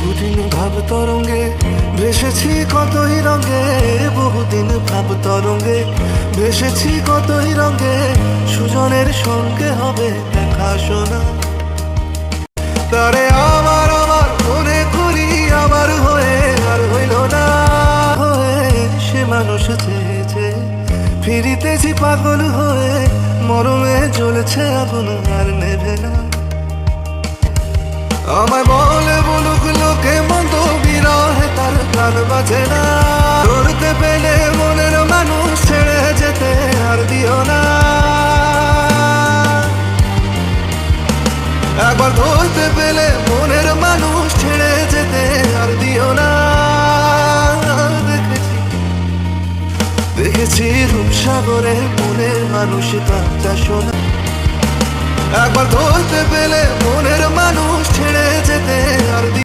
বহুদিন ভাব তরঙ্গে ভেসেছি কতই রঙে, বহুদিন ভাব তরঙ্গে ভেসেছি কতই রঙে। সুজনের সঙ্গে হবে দেখা শোনা, তারে আমার আমার মনে করি আমার হয়ে আর হইল না। হয়ে সে মানুষ চেয়েছে, ফিরিতেছি পাগল হয়ে, মরমে জ্বলেছে আগুন আর নেভে না। আমায় বলে বলুক লোকে মন্দ, বিরহে তার প্রাণ বাঁচে না। ধরতে পেলে মনের মানুষ ছেড়ে যেতে আর দিও না। একবার ধরতে পেলে মনের মানুষ ছেড়ে যেতে আর দিও না। দেখেছি রূপসাগরে মনের মানুষ কাঁচা সোনা। একবার ধরতে পেলে মনের মানুষ ছেড়ে যেতে আর